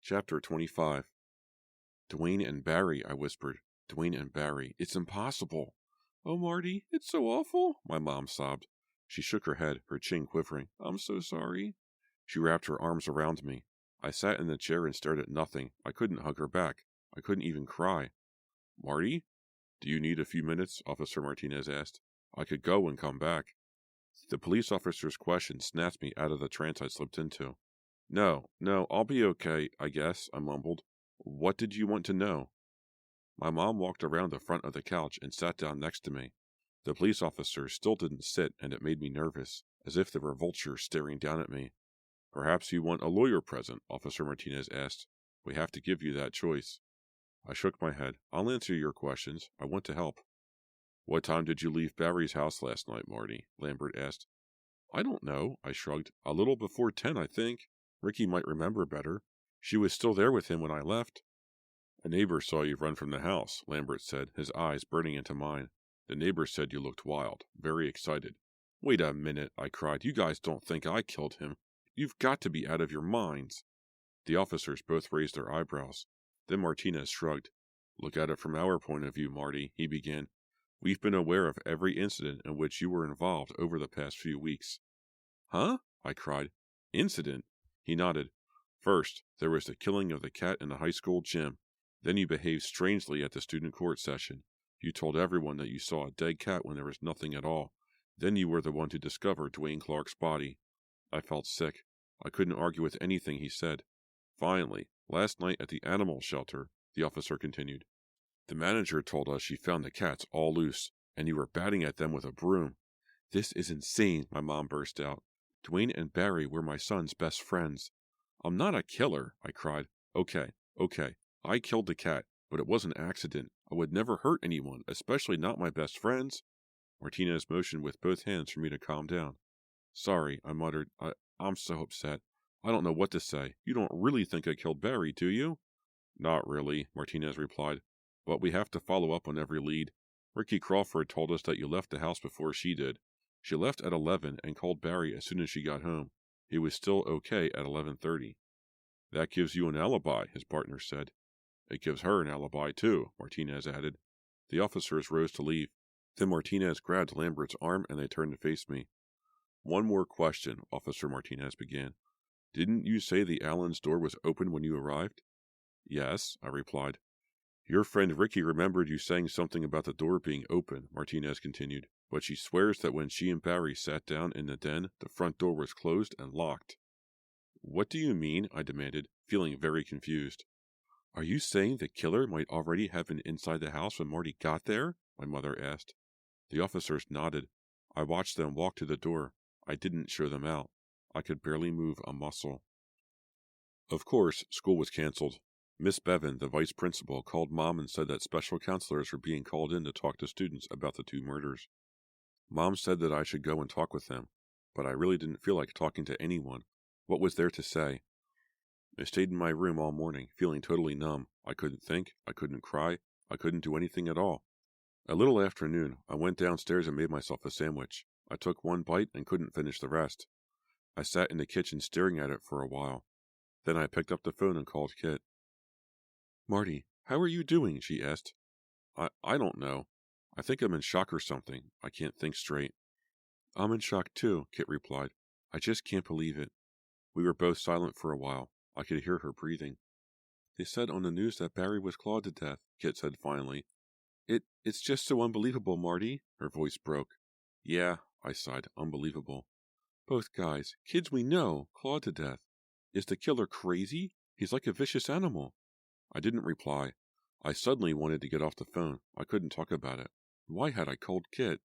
Chapter 25. Dwayne and Barry, I whispered. Dwayne and Barry. It's impossible. Oh, Marty, it's so awful, my mom sobbed. She shook her head, her chin quivering. I'm so sorry. She wrapped her arms around me. I sat in the chair and stared at nothing. I couldn't hug her back. I couldn't even cry. Marty? Do you need a few minutes? Officer Martinez asked. I could go and come back. The police officer's question snatched me out of the trance I slipped into. No, I'll be okay, I guess, I mumbled. What did you want to know? My mom walked around the front of the couch and sat down next to me. The police officer still didn't sit, and it made me nervous, as if there were vultures staring down at me. Perhaps you want a lawyer present, Officer Martinez asked. We have to give you that choice. I shook my head. I'll answer your questions. I want to help. What time did you leave Barry's house last night, Marty? Lambert asked. I don't know, I shrugged. A little before 10, I think. Ricky might remember better. She was still there with him when I left. A neighbor saw you run from the house, Lambert said, his eyes burning into mine. The neighbor said you looked wild, very excited. Wait a minute, I cried. You guys don't think I killed him. You've got to be out of your minds. The officers both raised their eyebrows. Then Martinez shrugged. Look at it from our point of view, Marty, he began. We've been aware of every incident in which you were involved over the past few weeks. Huh? I cried. Incident? He nodded. First, there was the killing of the cat in the high school gym. Then you behaved strangely at the student court session. You told everyone that you saw a dead cat when there was nothing at all. Then you were the one to discover Dwayne Clark's body. I felt sick. I couldn't argue with anything he said. Finally, last night at the animal shelter, the officer continued, the manager told us she found the cats all loose, and you were batting at them with a broom. This is insane, my mom burst out. Dwayne and Barry were my son's best friends. I'm not a killer, I cried. Okay. I killed the cat, but it was an accident. I would never hurt anyone, especially not my best friends. Martinez motioned with both hands for me to calm down. Sorry, I muttered. I'm so upset. I don't know what to say. You don't really think I killed Barry, do you? Not really, Martinez replied. But we have to follow up on every lead. Ricky Crawford told us that you left the house before she did. She left at 11 and called Barry as soon as she got home. He was still okay at 11:30. That gives you an alibi, his partner said. It gives her an alibi, too, Martinez added. The officers rose to leave. Then Martinez grabbed Lambert's arm and they turned to face me. One more question, Officer Martinez began. Didn't you say the Allen's door was open when you arrived? Yes, I replied. Your friend Ricky remembered you saying something about the door being open, Martinez continued, but she swears that when she and Barry sat down in the den, the front door was closed and locked. What do you mean? I demanded, feeling very confused. Are you saying the killer might already have been inside the house when Marty got there? My mother asked. The officers nodded. I watched them walk to the door. I didn't show them out. I could barely move a muscle. Of course, school was canceled. Miss Bevan, the vice principal, called Mom and said that special counselors were being called in to talk to students about the two murders. Mom said that I should go and talk with them, but I really didn't feel like talking to anyone. What was there to say? I stayed in my room all morning, feeling totally numb. I couldn't think, I couldn't cry, I couldn't do anything at all. A little after noon, I went downstairs and made myself a sandwich. I took one bite and couldn't finish the rest. I sat in the kitchen staring at it for a while. Then I picked up the phone and called Kit. Marty, how are you doing? She asked. I don't know. I think I'm in shock or something. I can't think straight. I'm in shock too, Kit replied. I just can't believe it. We were both silent for a while. I could hear her breathing. They said on the news that Barry was clawed to death, Kit said finally. It's just so unbelievable, Marty. Her voice broke. Yeah, I sighed. Unbelievable. Both guys, kids we know, clawed to death. Is the killer crazy? He's like a vicious animal. I didn't reply. I suddenly wanted to get off the phone. I couldn't talk about it. Why had I called Kit?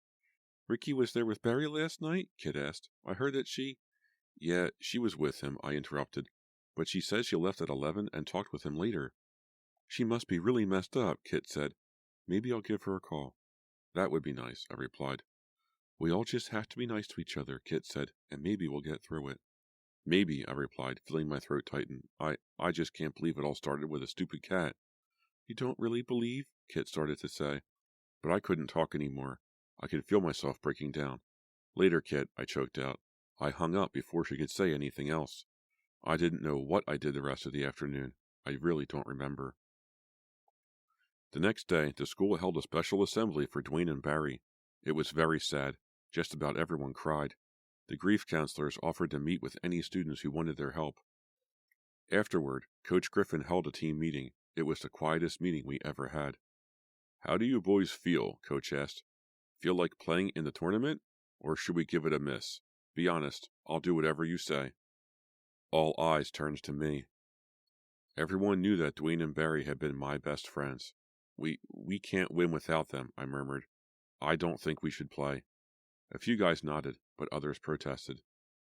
Ricky was there with Barry last night? Kit asked. I heard that she... Yeah, she was with him, I interrupted. But she says she left at 11 and talked with him later. She must be really messed up, Kit said. Maybe I'll give her a call. That would be nice, I replied. We all just have to be nice to each other, Kit said, and maybe we'll get through it. Maybe, I replied, feeling my throat tighten. I just can't believe it all started with a stupid cat. You don't really believe? Kit started to say. But I couldn't talk anymore. I could feel myself breaking down. Later, Kit, I choked out. I hung up before she could say anything else. I didn't know what I did the rest of the afternoon. I really don't remember. The next day, the school held a special assembly for Dwayne and Barry. It was very sad. Just about everyone cried. The grief counselors offered to meet with any students who wanted their help. Afterward, Coach Griffin held a team meeting. It was the quietest meeting we ever had. "How do you boys feel?" Coach asked. "Feel like playing in the tournament? Or should we give it a miss? Be honest. I'll do whatever you say." All eyes turned to me. Everyone knew that Dwayne and Barry had been my best friends. We can't win without them," I murmured. "I don't think we should play." A few guys nodded, but others protested.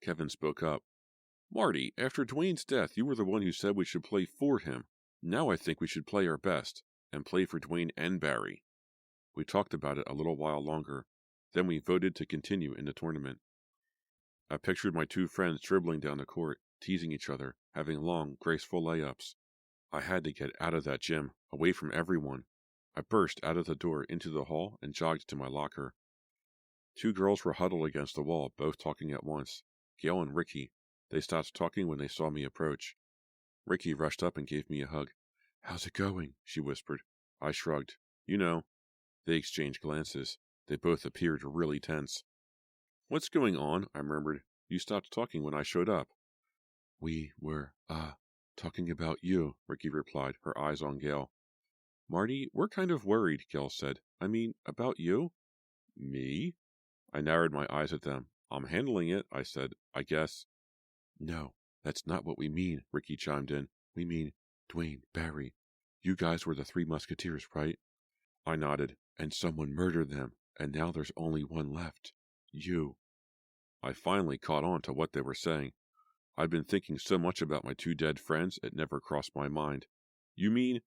Kevin spoke up. "Marty, after Dwayne's death, you were the one who said we should play for him. Now I think we should play our best, and play for Dwayne and Barry." We talked about it a little while longer. Then we voted to continue in the tournament. I pictured my two friends dribbling down the court, teasing each other, having long, graceful layups. I had to get out of that gym, away from everyone. I burst out of the door into the hall and jogged to my locker. Two girls were huddled against the wall, both talking at once. Gail and Ricky. They stopped talking when they saw me approach. Ricky rushed up and gave me a hug. "How's it going?" she whispered. I shrugged. "You know." They exchanged glances. They both appeared really tense. "What's going on?" I murmured. "You stopped talking when I showed up." "We were, talking about you," Ricky replied, her eyes on Gail. "Marty, we're kind of worried," Gail said. "I mean, about you." "Me?" I narrowed my eyes at them. "I'm handling it," I said. "I guess." "No, that's not what we mean," Ricky chimed in. "We mean Dwayne, Barry. You guys were the Three Musketeers, right?" I nodded. "And someone murdered them, and now there's only one left. You." I finally caught on to what they were saying. I'd been thinking so much about my two dead friends, it never crossed my mind. "You mean—"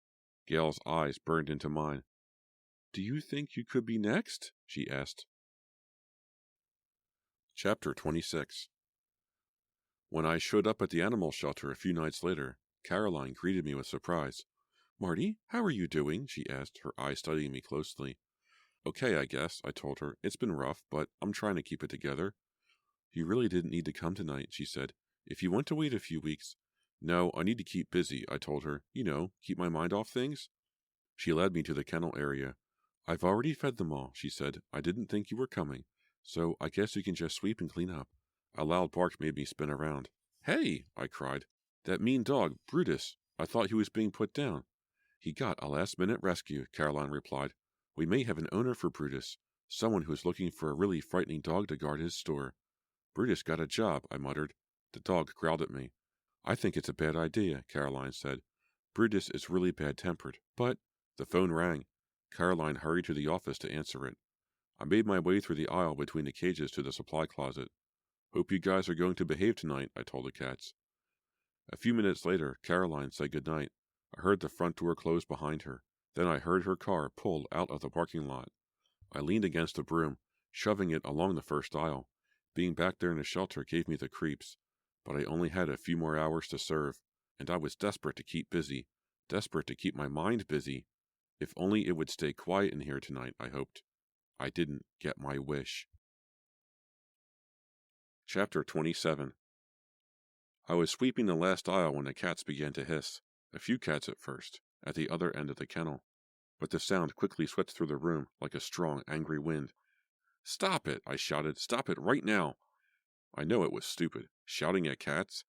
Gail's eyes burned into mine. "Do you think you could be next?" she asked. Chapter 26. When I showed up at the animal shelter a few nights later, Caroline greeted me with surprise. "Marty, how are you doing?" she asked, her eyes studying me closely. "Okay, I guess," I told her. "It's been rough, but I'm trying to keep it together." "You really didn't need to come tonight," she said. "If you want to wait a few weeks—" "No, I need to keep busy," I told her. "You know, keep my mind off things." She led me to the kennel area. "I've already fed them all," she said. "I didn't think you were coming, so I guess you can just sweep and clean up." A loud bark made me spin around. "Hey!" I cried. "That mean dog, Brutus. I thought he was being put down." "He got a last-minute rescue," Caroline replied. "We may have an owner for Brutus, someone who's looking for a really frightening dog to guard his store." "Brutus got a job," I muttered. The dog growled at me. "I think it's a bad idea," Caroline said. "Brutus is really bad-tempered, but—" The phone rang. Caroline hurried to the office to answer it. I made my way through the aisle between the cages to the supply closet. "Hope you guys are going to behave tonight," I told the cats. A few minutes later, Caroline said goodnight. I heard the front door close behind her. Then I heard her car pull out of the parking lot. I leaned against the broom, shoving it along the first aisle. Being back there in the shelter gave me the creeps. But I only had a few more hours to serve, and I was desperate to keep busy, desperate to keep my mind busy. If only it would stay quiet in here tonight, I hoped. I didn't get my wish. Chapter 27. I was sweeping the last aisle when the cats began to hiss. A few cats at first, at the other end of the kennel. But the sound quickly swept through the room like a strong, angry wind. "Stop it!" I shouted. "Stop it right now!" I know it was stupid, shouting at cats,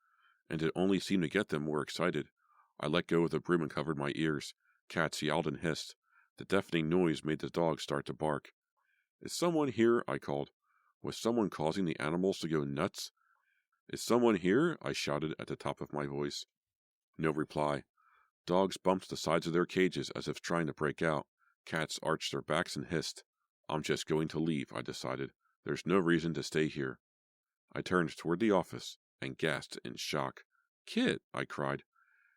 and it only seemed to get them more excited. I let go of the broom and covered my ears. Cats yowled and hissed. The deafening noise made the dogs start to bark. "Is someone here?" I called. Was someone causing the animals to go nuts? "Is someone here?" I shouted at the top of my voice. No reply. Dogs bumped the sides of their cages as if trying to break out. Cats arched their backs and hissed. "I'm just going to leave," I decided. "There's no reason to stay here." I turned toward the office and gasped in shock. "Kit!" I cried.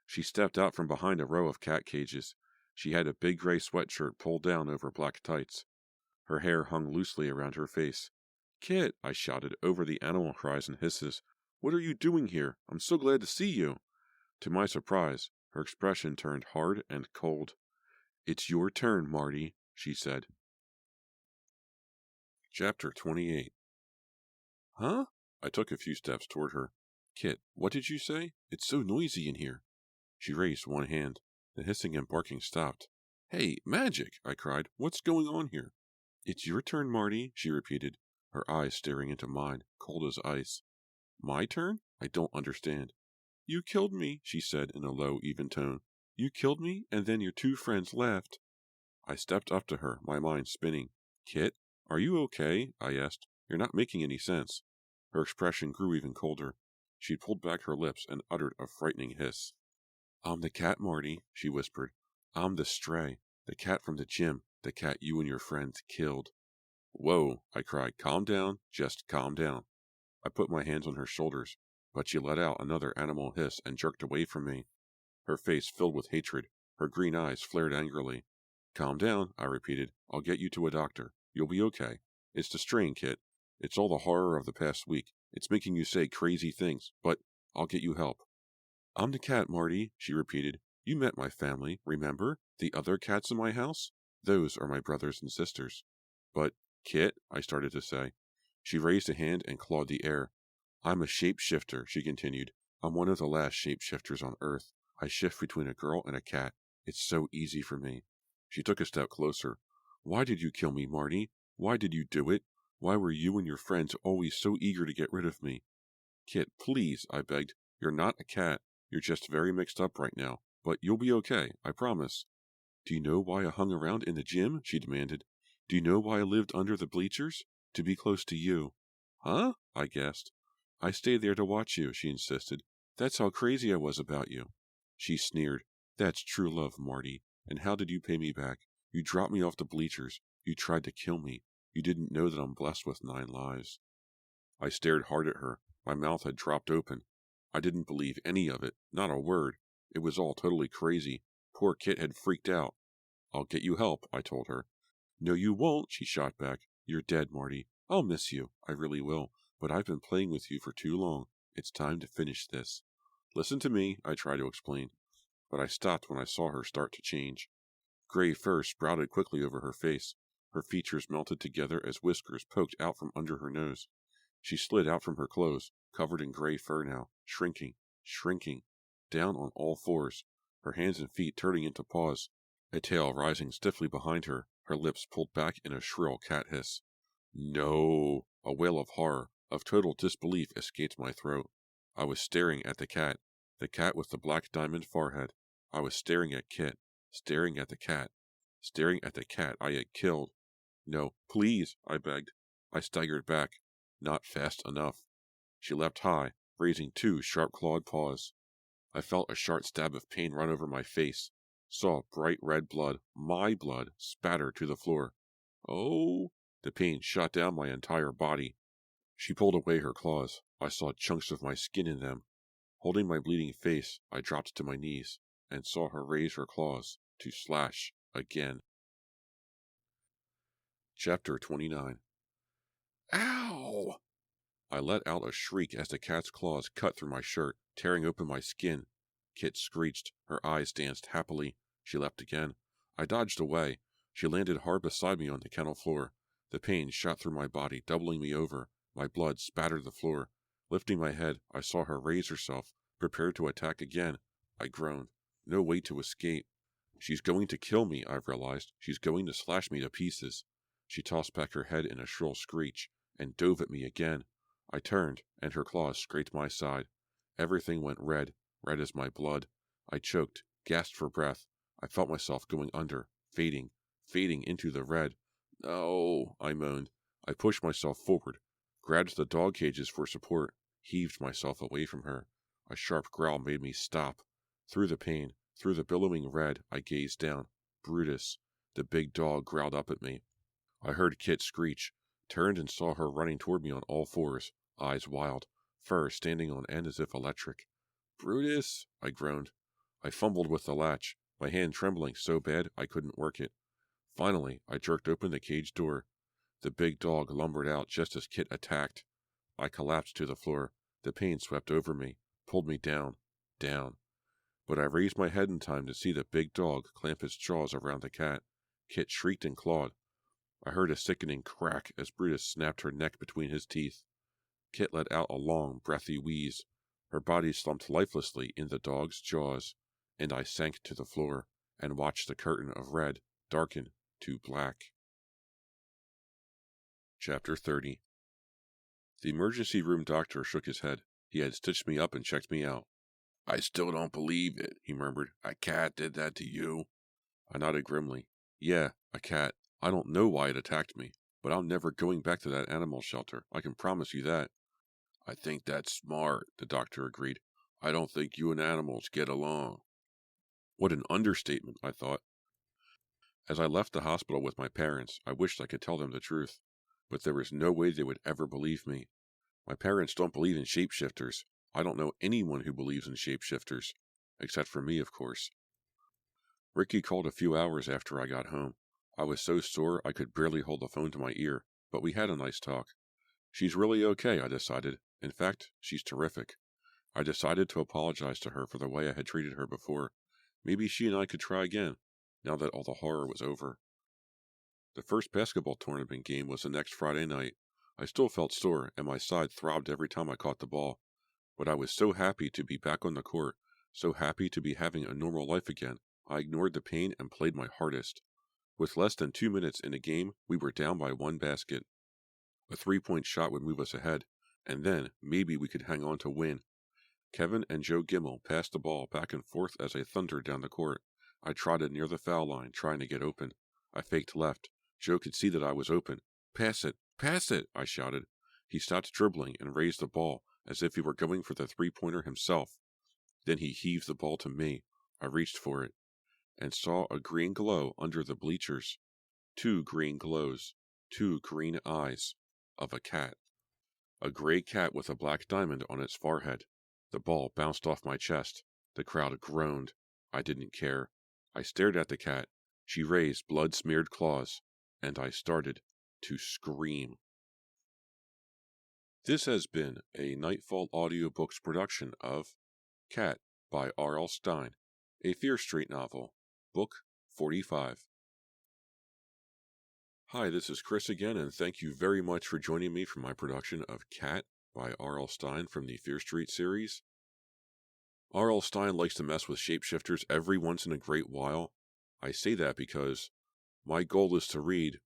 She stepped out from behind a row of cat cages. She had a big gray sweatshirt pulled down over black tights. Her hair hung loosely around her face. "Kit!" I shouted over the animal cries and hisses. "What are you doing here? I'm so glad to see you." To my surprise, her expression turned hard and cold. "It's your turn, Marty," she said. Chapter 28. "Huh?" I took a few steps toward her. "Kit, what did you say? It's so noisy in here." She raised one hand. The hissing and barking stopped. Hey, magic! I cried. What's going on here? It's your turn, Marty, she repeated, her eyes staring into mine, cold as ice. My turn? I don't understand. You killed me, she said in a low, even tone. You killed me, and then your two friends left. I stepped up to her, my mind spinning. Kit, are you okay? I asked. You're not making any sense. Her expression grew even colder. She pulled back her lips and uttered a frightening hiss. I'm the cat, Marty, she whispered. I'm the stray, the cat from the gym, the cat you and your friends killed. Whoa, I cried. Calm down, just calm down. I put my hands on her shoulders, but she let out another animal hiss and jerked away from me. Her face filled with hatred. Her green eyes flared angrily. Calm down, I repeated. I'll get you to a doctor. You'll be okay. It's the strain, Kit. It's all the horror of the past week. It's making you say crazy things, but I'll get you help. I'm the cat, Marty, she repeated. You met my family, remember? The other cats in my house? Those are my brothers and sisters. But, Kit, I started to say. She raised a hand and clawed the air. I'm a shapeshifter, she continued. I'm one of the last shapeshifters on Earth. I shift between a girl and a cat. It's so easy for me. She took a step closer. Why did you kill me, Marty? Why did you do it? Why were you and your friends always so eager to get rid of me? Kit, please, I begged. You're not a cat. You're just very mixed up right now. But you'll be okay, I promise. Do you know why I hung around in the gym? She demanded. Do you know why I lived under the bleachers? To be close to you. Huh? I gasped. I stayed there to watch you, she insisted. That's how crazy I was about you. She sneered. That's true love, Marty. And how did you pay me back? You dropped me off the bleachers. You tried to kill me. You didn't know that I'm blessed with 9 lives. I stared hard at her. My mouth had dropped open. I didn't believe any of it, not a word. It was all totally crazy. Poor Kit had freaked out. I'll get you help, I told her. No, you won't, she shot back. You're dead, Marty. I'll miss you. I really will. But I've been playing with you for too long. It's time to finish this. Listen to me, I tried to explain. But I stopped when I saw her start to change. Gray fur sprouted quickly over her face. Her features melted together as whiskers poked out from under her nose. She slid out from her clothes, covered in gray fur now, shrinking, down on all fours, her hands and feet turning into paws, a tail rising stiffly behind her, her lips pulled back in a shrill cat hiss. No! A wail of horror, of total disbelief escaped my throat. I was staring at the cat with the black diamond forehead. I was staring at Kit, staring at the cat I had killed. No, please, I begged. I staggered back. Not fast enough. She leapt high, raising 2 sharp-clawed paws. I felt a sharp stab of pain run over my face, saw bright red blood, my blood, spatter to the floor. Oh! The pain shot down my entire body. She pulled away her claws. I saw chunks of my skin in them. Holding my bleeding face, I dropped to my knees and saw her raise her claws to slash again. Chapter 29. Ow! I let out a shriek as the cat's claws cut through my shirt, tearing open my skin. Kit screeched. Her eyes danced happily. She leapt again. I dodged away. She landed hard beside me on the kennel floor. The pain shot through my body, doubling me over. My blood spattered the floor. Lifting my head, I saw her raise herself, prepared to attack again. I groaned. No way to escape. She's going to kill me, I realized. She's going to slash me to pieces. She tossed back her head in a shrill screech and dove at me again. I turned, and her claws scraped my side. Everything went red as my blood. I choked, gasped for breath. I felt myself going under, fading into the red. No, I moaned. I pushed myself forward, grabbed the dog cages for support, heaved myself away from her. A sharp growl made me stop. Through the pain, through the billowing red, I gazed down. Brutus. The big dog growled up at me. I heard Kit screech, turned and saw her running toward me on all fours, eyes wild, fur standing on end as if electric. Brutus, I groaned. I fumbled with the latch, my hand trembling so bad I couldn't work it. Finally, I jerked open the cage door. The big dog lumbered out just as Kit attacked. I collapsed to the floor. The pain swept over me, pulled me down. But I raised my head in time to see the big dog clamp his jaws around the cat. Kit shrieked and clawed. I heard a sickening crack as Brutus snapped her neck between his teeth. Kit let out a long, breathy wheeze. Her body slumped lifelessly in the dog's jaws. and I sank to the floor and watched the curtain of red darken to black. Chapter 30. The emergency room doctor shook his head. He had stitched me up and checked me out. I still don't believe it, he murmured. A cat did that to you? I nodded grimly. Yeah, a cat. I don't know why it attacked me, but I'm never going back to that animal shelter. I can promise you that. I think that's smart, the doctor agreed. I don't think you and animals get along. What an understatement, I thought. As I left the hospital with my parents, I wished I could tell them the truth, but there was no way they would ever believe me. My parents don't believe in shapeshifters. I don't know anyone who believes in shapeshifters, except for me, of course. Ricky called a few hours after I got home. I was so sore I could barely hold the phone to my ear, but we had a nice talk. She's really okay, I decided. In fact, she's terrific. I decided to apologize to her for the way I had treated her before. Maybe she and I could try again, now that all the horror was over. The first basketball tournament game was the next Friday night. I still felt sore, and my side throbbed every time I caught the ball. But I was so happy to be back on the court, so happy to be having a normal life again. I ignored the pain and played my hardest. With less than 2 minutes in the game, we were down by 1 basket. A 3-point shot would move us ahead, and then maybe we could hang on to win. Kevin and Joe Gimmel passed the ball back and forth as they thundered down the court. I trotted near the foul line, trying to get open. I faked left. Joe could see that I was open. Pass it! Pass it! I shouted. He stopped dribbling and raised the ball, as if he were going for the 3-pointer himself. Then he heaved the ball to me. I reached for it, and saw a green glow under the bleachers. 2 green glows. 2 green eyes. Of a cat. A gray cat with a black diamond on its forehead. The ball bounced off my chest. The crowd groaned. I didn't care. I stared at the cat. She raised blood-smeared claws, and I started to scream. This has been a Nightfall Audiobooks production of Cat by R.L. Stine, a Fear Street novel, Book 45. Hi, this is Chris again, and thank you very much for joining me for my production of Cat by R.L. Stine from the Fear Street series. R.L. Stine likes to mess with shapeshifters every once in a great while. I say that because my goal is to read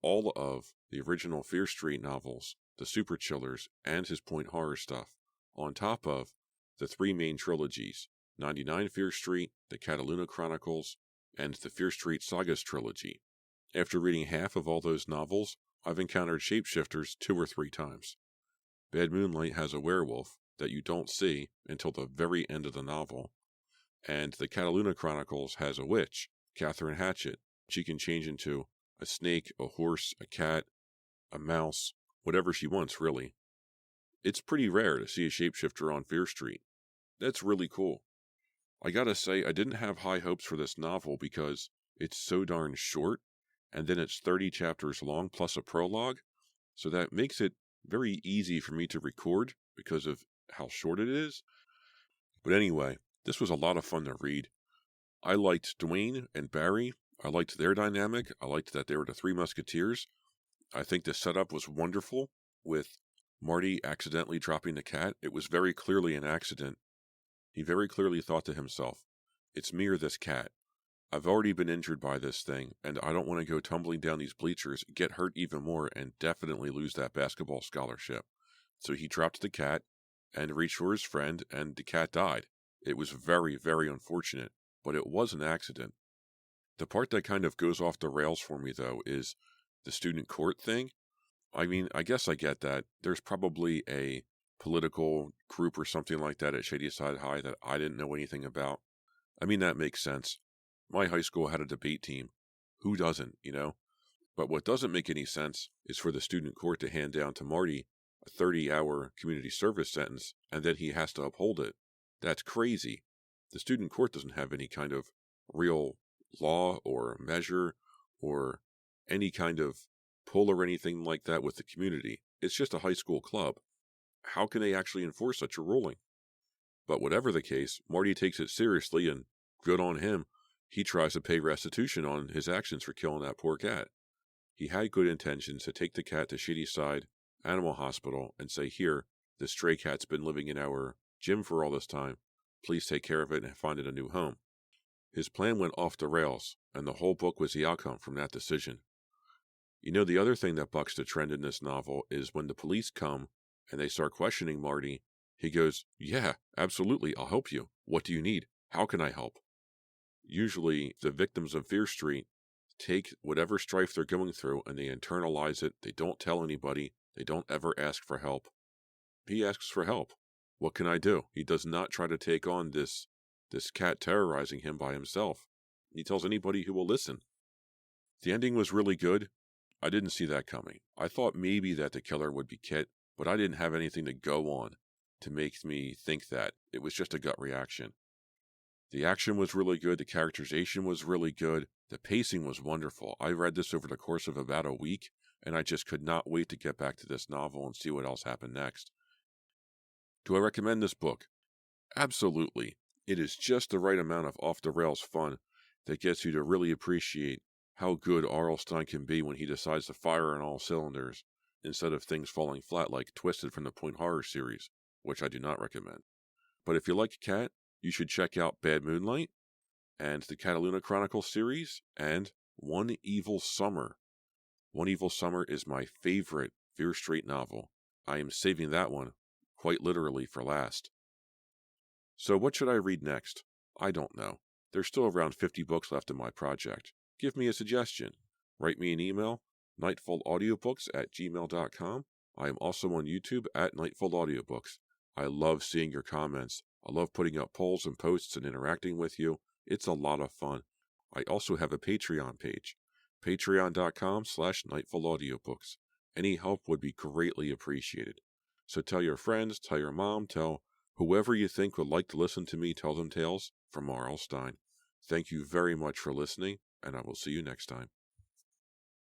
all of the original Fear Street novels, the Super Chillers, and his Point Horror stuff, on top of the 3 main trilogies, 99 Fear Street, the Cataluna Chronicles, and the Fear Street Sagas trilogy. After reading half of all those novels, I've encountered shapeshifters 2 or 3 times. Bad Moonlight has a werewolf that you don't see until the very end of the novel, and the Cataluna Chronicles has a witch, Catherine Hatchett. She can change into a snake, a horse, a cat, a mouse, whatever she wants, really. It's pretty rare to see a shapeshifter on Fear Street. That's really cool. I gotta say, I didn't have high hopes for this novel because it's so darn short, and then it's 30 chapters long plus a prologue, so that makes it very easy for me to record because of how short it is. But anyway, this was a lot of fun to read. I liked Dwayne and Barry. I liked their dynamic. I liked that they were the 3 Musketeers. I think the setup was wonderful with Marty accidentally dropping the cat. It was very clearly an accident. He very clearly thought to himself, it's me or this cat. I've already been injured by this thing, and I don't want to go tumbling down these bleachers, get hurt even more, and definitely lose that basketball scholarship. So he dropped the cat and reached for his friend, and the cat died. It was very, very unfortunate, but it was an accident. The part that kind of goes off the rails for me, though, is the student court thing. I mean, I guess I get that. There's probably a political group or something like that at Shadyside High that I didn't know anything about. I mean, that makes sense. My high school had a debate team. Who doesn't, you know? But what doesn't make any sense is for the student court to hand down to Marty a 30-hour community service sentence, and then he has to uphold it. That's crazy. The student court doesn't have any kind of real law or measure or any kind of pull or anything like that with the community. It's just a high school club. How can they actually enforce such a ruling? But whatever the case, Marty takes it seriously, and good on him. He tries to pay restitution on his actions for killing that poor cat. He had good intentions to take the cat to Shadyside Animal Hospital and say, here, this stray cat's been living in our gym for all this time. Please take care of it and find it a new home. His plan went off the rails, and the whole book was the outcome from that decision. You know, the other thing that bucks the trend in this novel is when the police come and they start questioning Marty, he goes, "Yeah, absolutely, I'll help you. What do you need? How can I help?" Usually, the victims of Fear Street take whatever strife they're going through and they internalize it. They don't tell anybody. They don't ever ask for help. He asks for help. What can I do? He does not try to take on this cat terrorizing him by himself. He tells anybody who will listen. The ending was really good. I didn't see that coming. I thought maybe that the killer would be Kit, but I didn't have anything to go on to make me think that. It was just a gut reaction. The action was really good. The characterization was really good. The pacing was wonderful. I read this over the course of about a week, and I just could not wait to get back to this novel and see what else happened next. Do I recommend this book? Absolutely. It is just the right amount of off-the-rails fun that gets you to really appreciate how good R.L. Stine can be when he decides to fire on all cylinders, instead of things falling flat like Twisted from the Point Horror series, which I do not recommend. But if you like Cat, you should check out Bad Moonlight, and the Cataluna Chronicles series, and One Evil Summer. One Evil Summer is my favorite Fear Street novel. I am saving that one, quite literally, for last. So what should I read next? I don't know. There's still around 50 books left in my project. Give me a suggestion. Write me an email, nightfallaudiobooks@gmail.com. I am also on YouTube at Nightfall Audiobooks. I love seeing your comments. I love putting up polls and posts and interacting with you. It's a lot of fun. I also have a Patreon page, patreon.com/nightfallaudiobooks. Any help would be greatly appreciated. So tell your friends, tell your mom, tell whoever you think would like to listen to me tell them tales from R.L. Stine. Thank you very much for listening, and I will see you next time.